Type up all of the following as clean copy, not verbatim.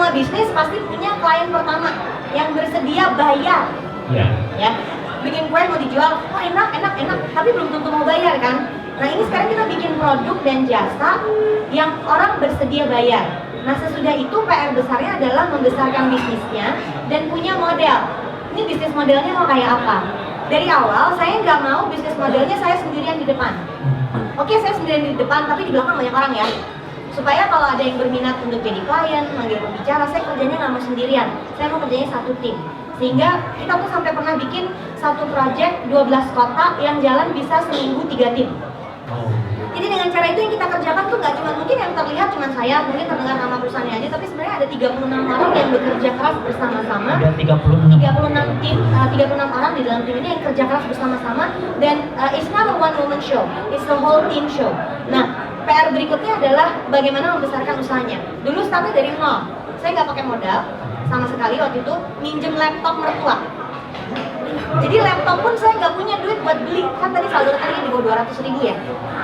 semua bisnis pasti punya klien pertama yang bersedia bayar. Ya, bikin kue mau dijual, oh enak, tapi belum tentu mau bayar kan. Nah ini sekarang kita bikin produk dan jasa yang orang bersedia bayar. Nah sesudah itu PR besarnya adalah membesarkan bisnisnya dan punya model. Ini bisnis modelnya mau kayak apa? Dari awal saya nggak mau bisnis modelnya saya sendirian di depan. Oke, saya sendirian di depan, tapi di belakang banyak orang ya. Supaya kalau ada yang berminat untuk jadi klien, manggil pembicara, saya kerjanya nggak mau sendirian. Saya mau kerjanya satu tim. Sehingga kita tuh sampai pernah bikin satu project 12 kota yang jalan bisa seminggu 3 tim. Jadi dengan cara itu yang kita kerjakan tuh nggak cuma mungkin yang terlihat cuma saya, mungkin terdengar nama perusahaannya aja, tapi sebenarnya ada 36 orang yang bekerja keras bersama-sama. Ada 36 tim, 36 orang di dalam tim ini yang kerja keras bersama-sama dan it's not a one woman show, it's a whole team show. Nah, PR berikutnya adalah bagaimana membesarkan usahanya. Dulu startnya dari nol, saya nggak pakai modal sama sekali waktu itu, minjem laptop mertua. Jadi laptop pun saya nggak punya duit buat beli, kan tadi saldo rekeningnya di bawah 200.000 ya.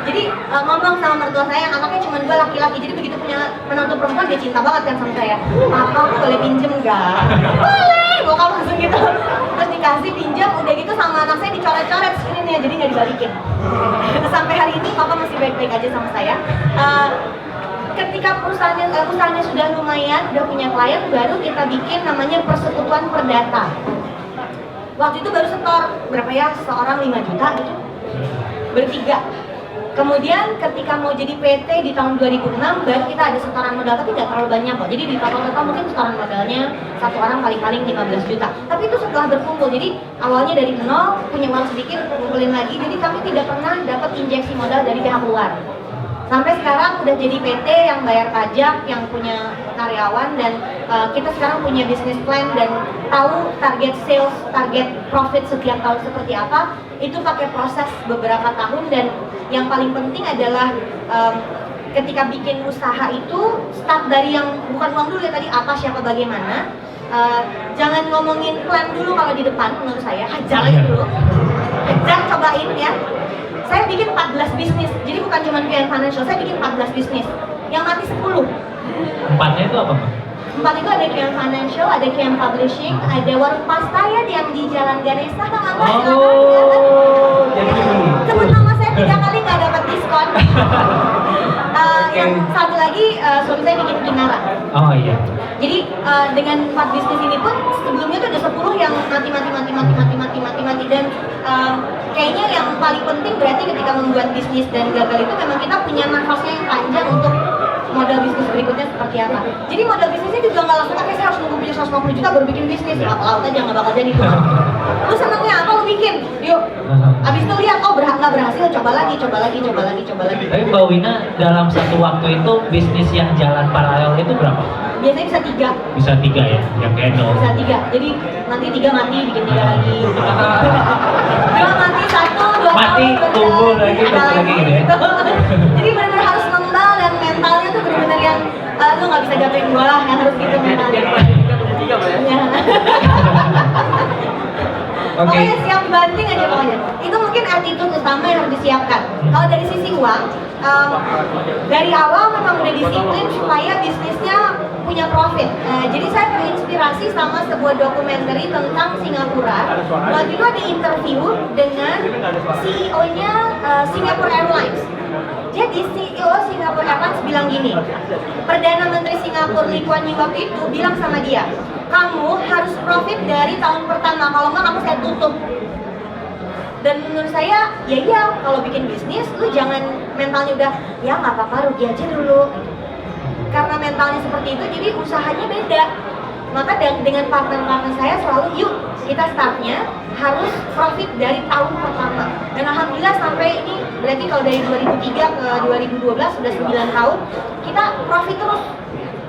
Jadi ngomong sama mertua saya, anaknya cuma 2 laki-laki, jadi begitu punya menantu perempuan dia cinta banget kan sama saya. Papa aku boleh pinjem nggak? Boleh, bokap langsung gitu. Terus dikasih pinjam, udah gitu sama anak saya dicoret-coret screennya, jadi nggak dibalikin. Sampai hari ini papa masih baik-baik aja sama saya. Ketika perusahaannya sudah lumayan, udah punya klien, baru kita bikin namanya persekutuan perdata. Waktu itu baru setor berapa ya, seorang 5 juta gitu, bertiga. Kemudian ketika mau jadi PT di tahun 2006 baru kita ada setoran modal, tapi nggak terlalu banyak kok. Jadi di total mungkin setoran modalnya satu orang paling-paling 15 juta. Tapi itu setelah berkumpul, jadi awalnya dari nol, punya uang sedikit, kumpulin lagi. Jadi kami tidak pernah dapat injeksi modal dari pihak luar. Sampai sekarang udah jadi PT yang bayar pajak, yang punya karyawan, dan kita sekarang punya business plan dan tahu target sales, target profit setiap tahun seperti apa. Itu pakai proses beberapa tahun, dan yang paling penting adalah ketika bikin usaha itu start dari yang bukan uang dulu ya tadi, apa, siapa, bagaimana. Jangan ngomongin plan dulu kalau di depan, menurut saya hajar aja dulu, hajar, cobain ya. Saya bikin 14 bisnis, jadi bukan cuma QM Financial, saya bikin 14 bisnis. Yang mati 10. 4-nya itu apa, Pak? 4 itu ada QM Financial, ada QM Publishing, ada warung pasta ya yang di Jalan Ganesha, sama Mas. Jadi sebut nama saya 3 kali nggak dapat diskon. Yang satu lagi suami saya bikin Kinara. Oh iya. Jadi dengan 4 bisnis ini pun sebelumnya tuh ada 10 yang mati dan kayaknya yang paling penting berarti ketika membuat bisnis dan gagal itu memang kita punya nafasnya yang panjang untuk modal bisnis berikutnya seperti apa. Jadi modal bisnisnya juga nggak langsung pakai, saya harus nunggu punya 150 juta baru bikin bisnis. Laut aja nggak bakal jadi tuh. Lu senengnya apa, lu bikin, yuk. Abis itu lihat, oh nggak berhasil, coba lagi. Tapi Mbak Wina dalam satu waktu itu bisnis yang jalan paralel itu berapa? Biasanya bisa 3. Bisa 3 ya, yang Endo. Bisa 3, jadi nanti 3 mati, bikin 3 lagi. 2 mati, 1, 2 mati, tumbuh lagi gitu ya. Jadi benar-benar harus mental dan mentalnya tuh benar-benar yang lu nggak bisa jatuhin gua lah, yang harus gitu mentalnya. Pokoknya siap banting aja pokoknya. Itu mungkin attitude utama yang harus disiapkan. Kalau dari sisi uang, dari awal memang udah disiplin supaya bisnisnya punya profit. Jadi saya terinspirasi sama sebuah dokumenter tentang Singapura. Waktu itu ada interview dengan CEO-nya Singapore Airlines. Jadi CEO Singapore Airlines bilang gini, Perdana Menteri Singapura Lee Kuan Yew waktu itu bilang sama dia, kamu harus profit dari tahun pertama, kalau nggak kamu saya tutup. Dan menurut saya, ya iya, kalau bikin bisnis, lu jangan mentalnya udah, ya nggak apa-apa, rugi aja dulu. Karena mentalnya seperti itu, jadi usahanya beda. Maka dengan partner-partner saya selalu, yuk kita startnya harus profit dari tahun pertama. Dan alhamdulillah sampai ini, berarti kalau dari 2003 ke 2012 sudah 9 tahun, kita profit terus.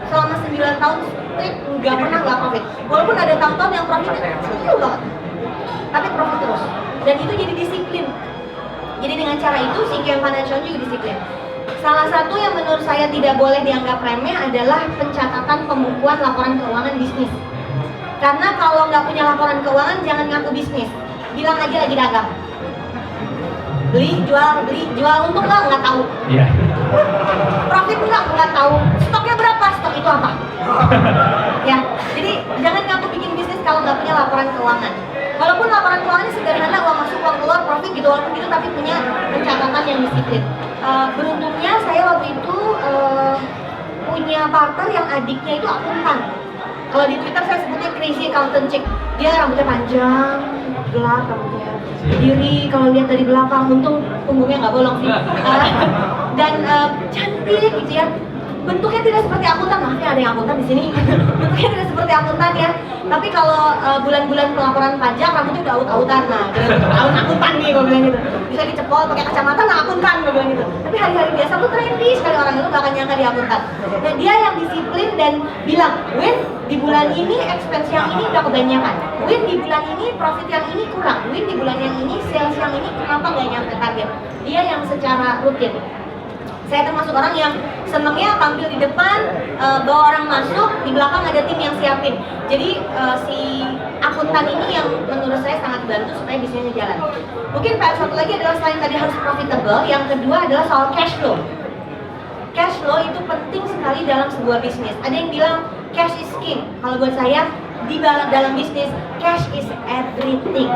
Selama 9 tahun straight nggak pernah nggak profit. Walaupun ada tahun-tahun yang profitnya kecil banget, tapi profit terus. Dan itu jadi disiplin. Jadi dengan cara itu si QM Financial juga disiplin. Salah satu yang menurut saya tidak boleh dianggap remeh adalah pencatatan pembukuan laporan keuangan bisnis. Karena kalau nggak punya laporan keuangan jangan ngaku bisnis, bilang aja lagi dagang. beli jual, untung nggak tahu, Iya. profit nggak tahu, stoknya berapa, stok itu apa. Ya, jadi jangan ngaku bikin bisnis kalau nggak punya laporan keuangan. Walaupun laporan keuangannya sederhana, uang masuk, uang keluar, profit gitu, walaupun gitu, tapi punya pencatatan yang disiplin. Beruntungnya saya waktu itu punya partner yang adiknya itu akuntan. Kalau di Twitter saya sebutnya crazy accountant chick. Dia rambutnya panjang, gelap rambutnya, berdiri kalau lihat dari belakang, untung punggungnya nggak bolong sih. Dan cantik gitu ya. Bentuknya tidak seperti akuntan, maaf ya ada yang akuntan di sini. Bentuknya tidak seperti akuntan ya. Tapi kalau bulan-bulan pelaporan pajak rambutnya udah aut-autan. Nah, jadi tahun akuntan nih gue bilang gitu. Bisa dicepol pakai kacamata, nah akuntan gue bilang gitu. Tapi hari-hari biasa tuh trendy sekali orang itu gak akan nyangka dia akuntan. Nah, dia yang disiplin dan bilang, Win di bulan ini expense yang ini udah kebanyakan. Win di bulan ini profit yang ini kurang. Win di bulan yang ini sales yang ini kenapa gak nyampe target. Dia yang secara rutin. Saya termasuk orang yang senangnya tampil di depan, bawa orang masuk, di belakang ada tim yang siapin. Jadi si akuntan ini yang menurut saya sangat bantu supaya bisnisnya jalan. Mungkin PR satu lagi adalah selain tadi harus profitable, yang kedua adalah soal cash flow. Cash flow itu penting sekali dalam sebuah bisnis. Ada yang bilang cash is king. Kalau buat saya di dalam bisnis cash is everything.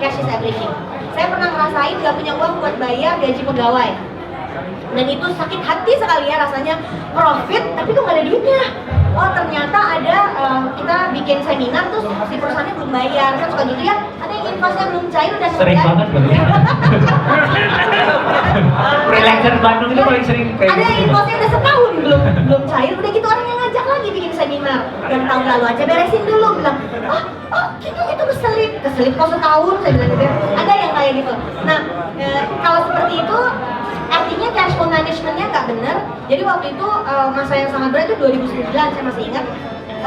Cash is everything. Saya pernah ngerasain gak punya uang buat bayar gaji pegawai. Dan itu sakit hati sekali ya rasanya, profit tapi kok gak ada duitnya. Oh ternyata ada kita bikin seminar terus si perusahaannya belum bayar, kan suka gitu ya. Ada yang infosnya belum cair udah Sering banget Bang. Freelancer Bandung itu paling sering kayak ada yang gitu. infosnya udah setahun belum cair, udah gitu orang yang ngajak lagi bikin seminar. Dan tahun lalu aja beresin dulu, bilang oh gitu itu keselip kok setahun, saya bilang gitu ya. Ada yang kayak gitu. Nah kalau seperti itu artinya cash flow management-nya nggak benar. Jadi waktu itu masa yang sangat berat itu 2009, saya masih ingat.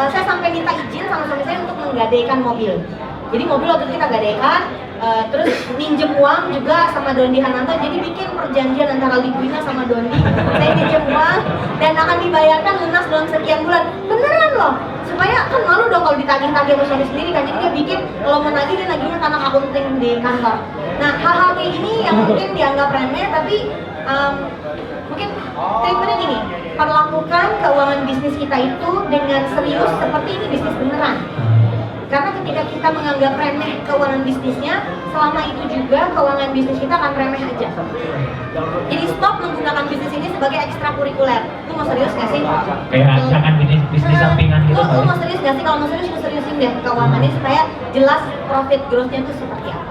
Saya sampai minta izin sama suami saya untuk menggadaikan mobil. Jadi mobil waktu itu kita gadaikan, terus minjem uang juga sama Dondi Hananto. Jadi bikin perjanjian antara Libuina sama Dondi. Saya minjem uang dan akan dibayarkan lunas dalam sekian bulan. Beneran loh. Supaya kan malu dong kalau ditagih-tagih sama suami sendiri kan. Jadi dia bikin kalau mau nagih dia nagihnya karena akunting di kantor. Nah hal-hal kayak ini yang mungkin dianggap remeh tapi mungkin treatmentnya gini, perlakukan keuangan bisnis kita itu dengan serius seperti ini bisnis beneran. Karena ketika kita menganggap remeh keuangan bisnisnya, selama itu juga keuangan bisnis kita akan remeh aja. Jadi stop menggunakan bisnis ini sebagai ekstrakurikuler. Lu mau serius gak sih? Kayak jangan bisnis sampingan gitu. Lu mau serius gak sih? Kalau mau serius, lu seriusin deh keuangannya supaya jelas profit growth-nya itu seperti apa.